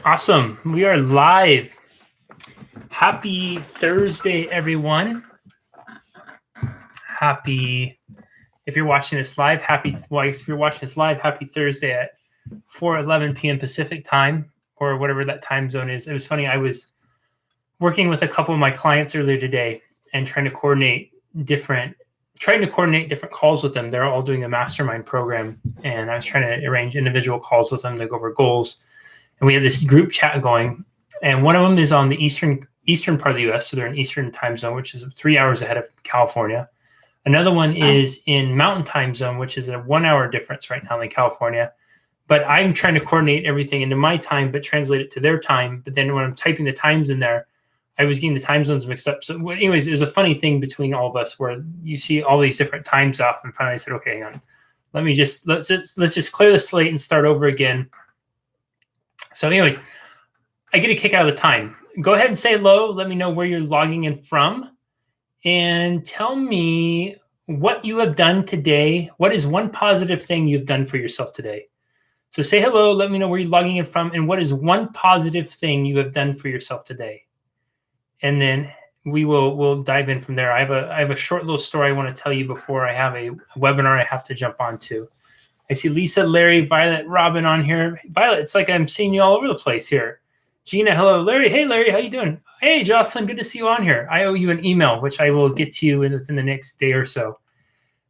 Awesome. We are live. Happy Thursday, everyone. If you're watching this live, if you're watching this live, happy Thursday at 4:11 p.m. Pacific time, or whatever that time zone is. It was funny. I was working with a couple of my clients earlier today and trying to coordinate different calls with them. They're all doing a mastermind program, and I was trying to arrange individual calls with them to go over goals. And we had this group chat going, and one of them is on the eastern part of the U.S., so they're in Eastern time zone, which is 3 hours ahead of California. Another one is in Mountain time zone, which is a 1 hour difference right now in California. But I'm trying to coordinate everything into my time, but translate it to their time. But then when I'm typing the times in there, I was getting the time zones mixed up. So anyways, it was a funny thing between all of us where you see all these different times off. And finally I said, okay, hang on. Let's just clear the slate and start over again. So anyways, I get a kick out of the time. Go ahead and say hello. Let me know where you're logging in from. And tell me what you have done today. What is one positive thing you've done for yourself today? So say hello. Let me know where you're logging in from. And what is one positive thing you have done for yourself today? And then we'll dive in from there. I have a short little story I want to tell you before I have a webinar I have to jump onto. I see Lisa, Larry, Violet, Robin on here. Violet, it's like I'm seeing you all over the place here. Gina, hello. Larry, hey, Larry, how you doing? Hey, Jocelyn, good to see you on here. I owe you an email, which I will get to you within the next day or so.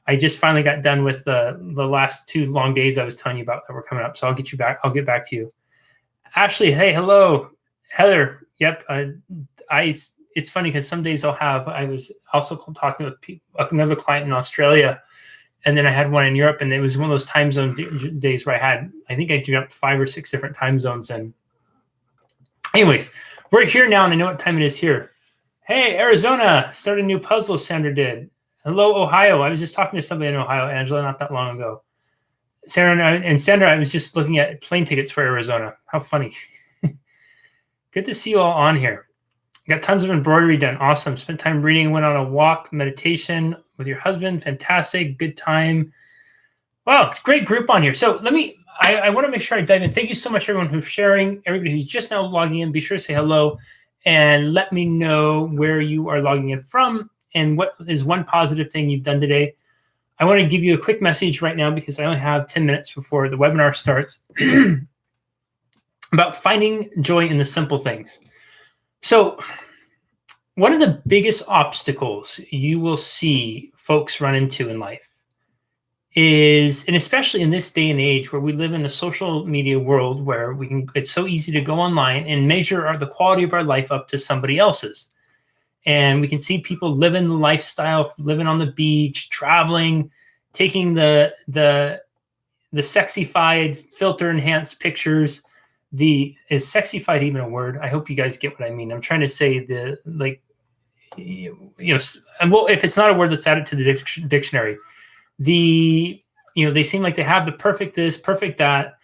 I just finally got done with the last 2 long days I was telling you about that were coming up, so I'll get you back. I'll get back to you. Ashley, hey, hello. Heather, yep. It's funny because some days I was also talking with another client in Australia, and then I had one in Europe, and it was one of those time zone days where I think I jumped 5 or 6 different time zones. And anyways, we're here now, and I know what time it is here. Hey, Arizona, start a new puzzle, Sandra did. Hello, Ohio. I was just talking to somebody in Ohio, Angela, not that long ago. Sarah and Sandra, I was just looking at plane tickets for Arizona. How funny. Good to see you all on here. Got tons of embroidery done. Awesome. Spent time reading, went on a walk, meditation with your husband. Fantastic. Good time. Wow, it's a great group on here. So I want to make sure I dive in. Thank you so much, everyone who's sharing, everybody who's just now logging in. Be sure to say hello and let me know where you are logging in from and what is one positive thing you've done today. I want to give you a quick message right now because I only have 10 minutes before the webinar starts about finding joy in the simple things. So one of the biggest obstacles you will see folks run into in life is, and especially in this day and age where we live in a social media world where it's so easy to go online and measure the quality of our life up to somebody else's. And we can see people living the lifestyle, living on the beach, traveling, taking the sexified, filter-enhanced pictures. Is sexified even a word? I hope you guys get what I mean. I'm trying to say well, if it's not a word that's added to the dictionary, they seem like they have the perfect this, perfect that.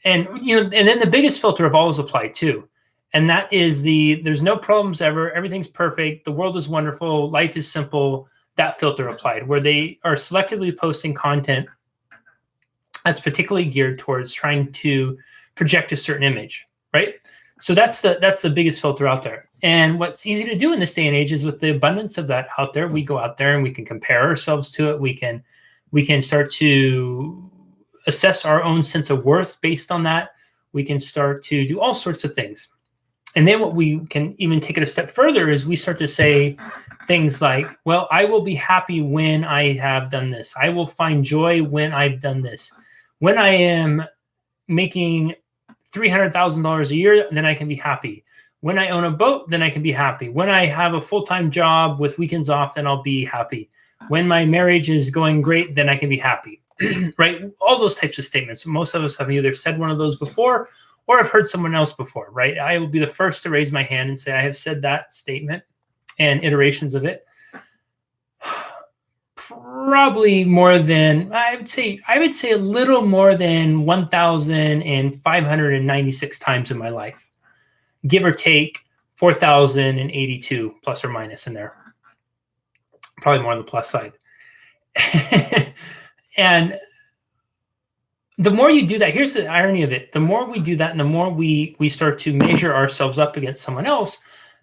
And then the biggest filter of all is applied too. And that is there's no problems ever. Everything's perfect. The world is wonderful. Life is simple. That filter applied, where they are selectively posting content that's particularly geared towards trying to project a certain image, right? So that's the biggest filter out there. And what's easy to do in this day and age is with the abundance of that out there, we go out there and we can compare ourselves to it. We can start to assess our own sense of worth based on that. We can start to do all sorts of things. And then what we can even take it a step further is we start to say things like, well, I will be happy when I have done this. I will find joy when I've done this. When I am making $300,000 a year, then I can be happy. When I own a boat, then I can be happy. When I have a full-time job with weekends off, then I'll be happy. When my marriage is going great, then I can be happy, right? All those types of statements. Most of us have either said one of those before or have heard someone else before, right? I will be the first to raise my hand and say I have said that statement and iterations of it. Probably more than, I would say a little more than 1,596 times in my life, give or take 4,082 plus or minus in there. Probably more on the plus side. And the more you do that, here's the irony of it. The more we do that and the more we start to measure ourselves up against someone else,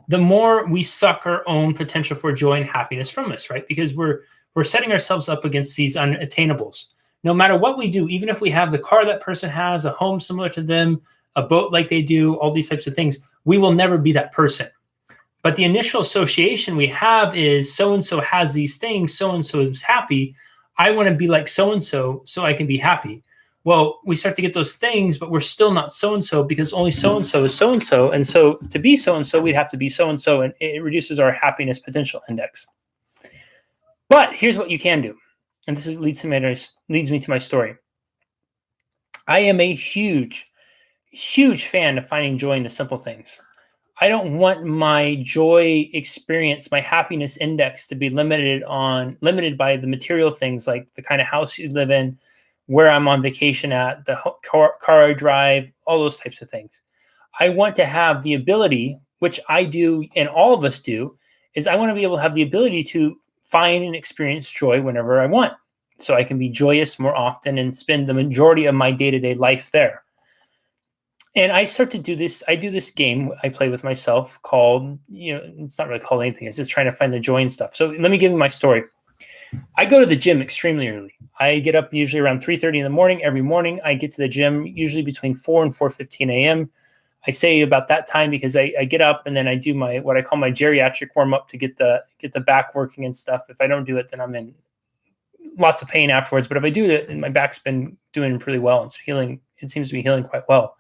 the more we suck our own potential for joy and happiness from us, right? Because we're setting ourselves up against these unattainables. No matter what we do, even if we have the car that person has, a home similar to them, a boat like they do, all these types of things, we will never be that person. But the initial association we have is so-and-so has these things, so-and-so is happy. I want to be like so-and-so so I can be happy. Well, we start to get those things, but we're still not so-and-so because only so-and-so is so-and-so. And so to be so-and-so, we'd have to be so-and-so, and it reduces our happiness potential index. But here's what you can do. And this leads me to my story. I am a huge fan of finding joy in the simple things. I don't want my joy experience, my happiness index to be limited by the material things like the kind of house you live in, where I'm on vacation at, the car I drive, all those types of things. I want to have the ability, which I do and all of us do, is I want to be able to have the ability to find and experience joy whenever I want. So I can be joyous more often and spend the majority of my day-to-day life there. And I start to do this. I do this game I play with myself called, it's not really called anything. It's just trying to find the joy and stuff. So let me give you my story. I go to the gym extremely early. I get up usually around 3:30 in the morning. Every morning I get to the gym usually between 4 and 4:15 a.m. I say about that time because I get up and then I do what I call my geriatric warm up to get the back working and stuff. If I don't do it, then I'm in lots of pain afterwards. But if I do it, and my back's been doing pretty well, it's healing. It seems to be healing quite well,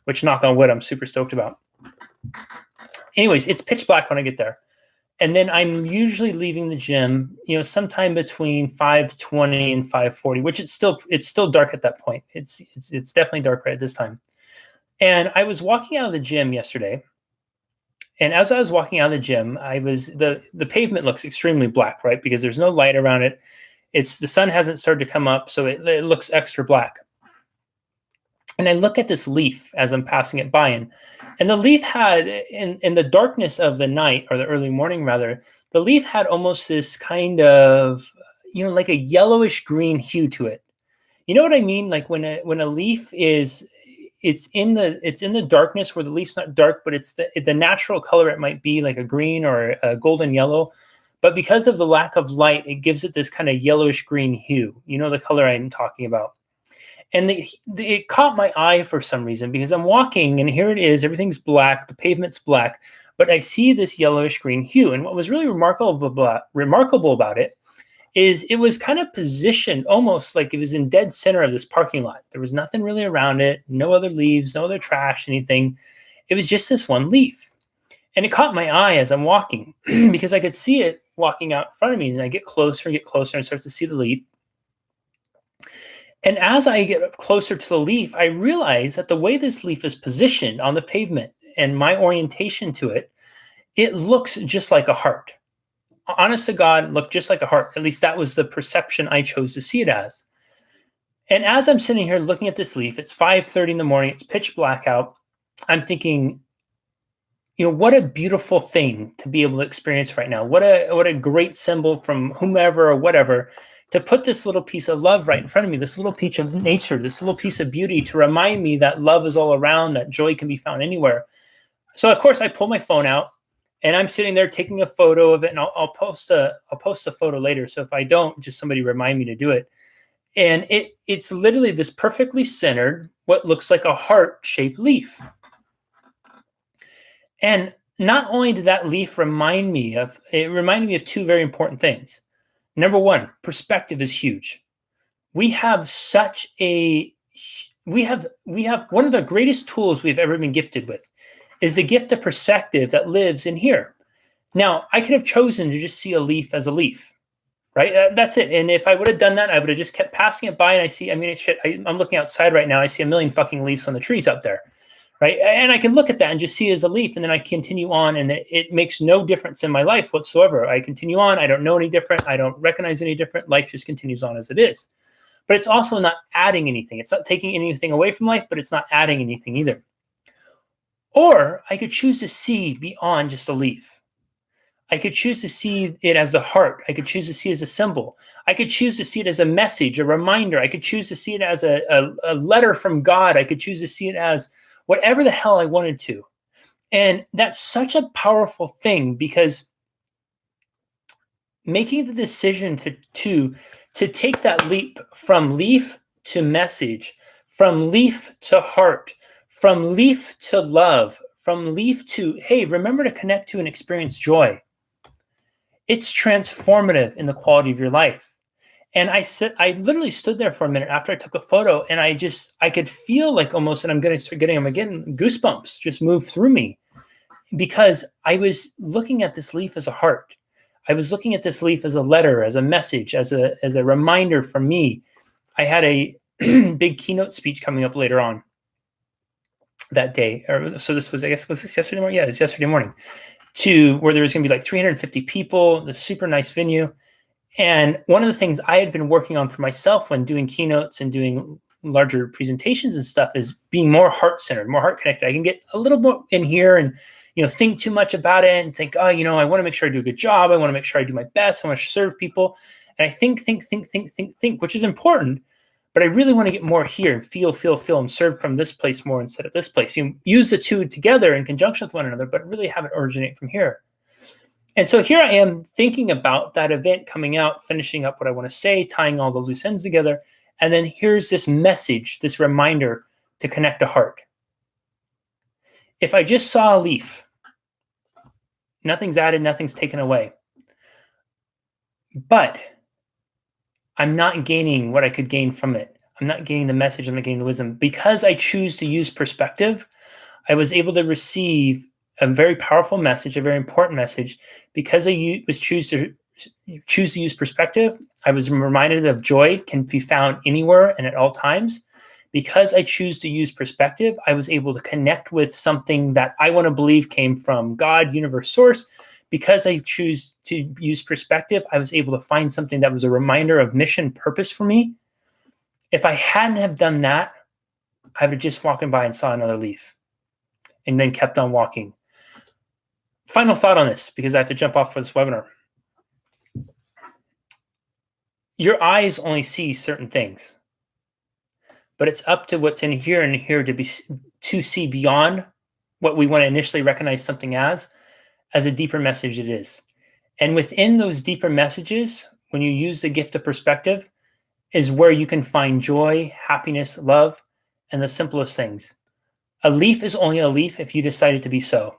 which, knock on wood, I'm super stoked about. Anyways, it's pitch black when I get there. And then I'm usually leaving the gym, sometime between 5:20 and 5:40, which it's still dark at that point. It's definitely dark right at this time. And I was walking out of the gym yesterday. And as I was walking out of the gym, the pavement looks extremely black, right? Because there's no light around it. The sun hasn't started to come up, so it looks extra black. And I look at this leaf as I'm passing it by, and the leaf had, in the darkness of the night, or the early morning rather, the leaf had almost this kind of, like a yellowish green hue to it. You know what I mean? Like when a leaf it's in the darkness where the leaf's not dark, but it's the natural color. It might be like a green or a golden yellow, but because of the lack of light, it gives it this kind of yellowish green hue. You know the color I'm talking about. And it caught my eye for some reason because I'm walking and here it is. Everything's black. The pavement's black, but I see this yellowish green hue. And what was really remarkable about it is it was kind of positioned almost like it was in dead center of this parking lot. There was nothing really around it. No other leaves, no other trash, anything. It was just this one leaf. And it caught my eye as I'm walking because I could see it walking out in front of me. And I get closer and start to see the leaf. And as I get closer to the leaf, I realize that the way this leaf is positioned on the pavement and my orientation to it, it looks just like a heart. Honest to God, looked just like a heart. At least that was the perception I chose to see it as. And as I'm sitting here looking at this leaf, it's 5:30 in the morning, it's pitch black out. I'm thinking, what a beautiful thing to be able to experience right now. What a great symbol from whomever or whatever, to put this little piece of love right in front of me, this little piece of nature, this little piece of beauty to remind me that love is all around, that joy can be found anywhere. So of course I pull my phone out and I'm sitting there taking a photo of it, and I'll post a photo later. So if I don't, just somebody remind me to do it. And it's literally this perfectly centered, what looks like a heart-shaped leaf. And not only did that leaf remind me of two very important things. Number one, perspective is huge. We have one of the greatest tools we've ever been gifted with is the gift of perspective that lives in here. Now, I could have chosen to just see a leaf as a leaf, right? That's it. And if I would have done that, I would have just kept passing it by, and I'm looking outside right now. I see a million fucking leaves on the trees out there, right? And I can look at that and just see it as a leaf, and then I continue on, and it makes no difference in my life whatsoever. I continue on. I don't know any different. I don't recognize any different. Life just continues on as it is. But it's also not adding anything. It's not taking anything away from life, but it's not adding anything either. Or I could choose to see beyond just a leaf. I could choose to see it as a heart. I could choose to see it as a symbol. I could choose to see it as a message, a reminder. I could choose to see it as a letter from God. I could choose to see it as whatever the hell I wanted to. And that's such a powerful thing, because making the decision to take that leap from leaf to message, from leaf to heart, from leaf to love, from leaf to, hey, remember to connect to and experience joy. It's transformative in the quality of your life. And I literally stood there for a minute after I took a photo, and I could feel like almost, and I'm getting goosebumps just move through me, because I was looking at this leaf as a heart. I was looking at this leaf as a letter, as a message, as a reminder for me. I had a big keynote speech coming up later on that day. So this was, I guess, was this yesterday morning? Yeah, it was yesterday morning, where there was going to be like 350 people, the super nice venue. And one of the things I had been working on for myself when doing keynotes and doing larger presentations and stuff is being more heart-centered, more heart-connected. I can get a little more in here and, think too much about it and think, I want to make sure I do a good job. I want to make sure I do my best. I want to serve people. And I think, which is important, but I really want to get more here and feel, and serve from this place more instead of this place. You use the two together in conjunction with one another, but really have it originate from here. And so here I am thinking about that event coming out, finishing up what I want to say, tying all the loose ends together. And then here's this message, this reminder to connect a heart. If I just saw a leaf, nothing's added, nothing's taken away. But I'm not gaining what I could gain from it. I'm not gaining the message, I'm not gaining the wisdom. Because I choose to use perspective, I was able to receive a very powerful message, a very important message. Because I choose to use perspective, I was reminded of joy can be found anywhere and at all times. Because I choose to use perspective, I was able to connect with something that I want to believe came from God, universe, source. Because I choose to use perspective, I was able to find something that was a reminder of mission, purpose for me. If I hadn't have done that, I would have just walking by and saw another leaf and then kept on walking. Final thought on this, because I have to jump off for this webinar. Your eyes only see certain things, but it's up to what's in here and here to see beyond what we want to initially recognize something as a deeper message it is. And within those deeper messages, when you use the gift of perspective, is where you can find joy, happiness, love, and the simplest things. A leaf is only a leaf if you decide it to be so.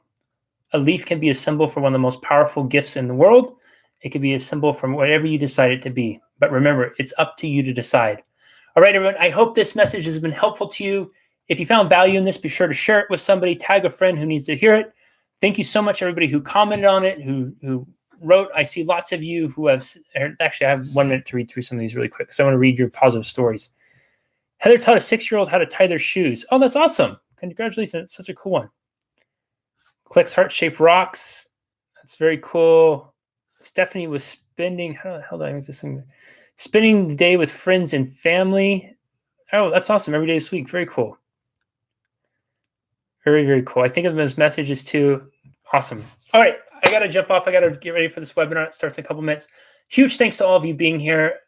A leaf can be a symbol for one of the most powerful gifts in the world. It could be a symbol from whatever you decide it to be. But remember, it's up to you to decide. All right, everyone, I hope this message has been helpful to you. If you found value in this, be sure to share it with somebody, tag a friend who needs to hear it. Thank you so much, everybody who commented on it, who wrote. I see lots of you who have, actually, I have 1 minute to read through some of these really quick, because I want to read your positive stories. Heather taught a 6-year-old how to tie their shoes. Oh, that's awesome. Congratulations. It's such a cool one. Clicks heart-shaped rocks. That's very cool. Stephanie was spending, how the hell did I make this thing? Spending the day with friends and family. Oh, that's awesome. Every day this week. Very cool. Very, very cool. I think of them as messages too. Awesome. All right. I got to jump off. I got to get ready for this webinar. It starts in a couple minutes. Huge thanks to all of you being here.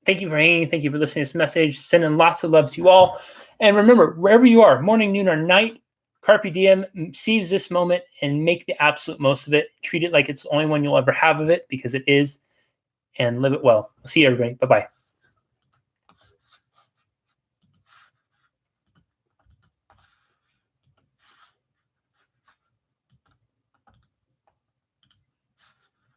Thank you for hanging. Thank you for listening to this message. Sending lots of love to you all. And remember, wherever you are, morning, noon, or night, carpe diem, seize this moment and make the absolute most of it. Treat it like it's the only one you'll ever have of it, because it is, and live it well. See you, everybody. Bye-bye.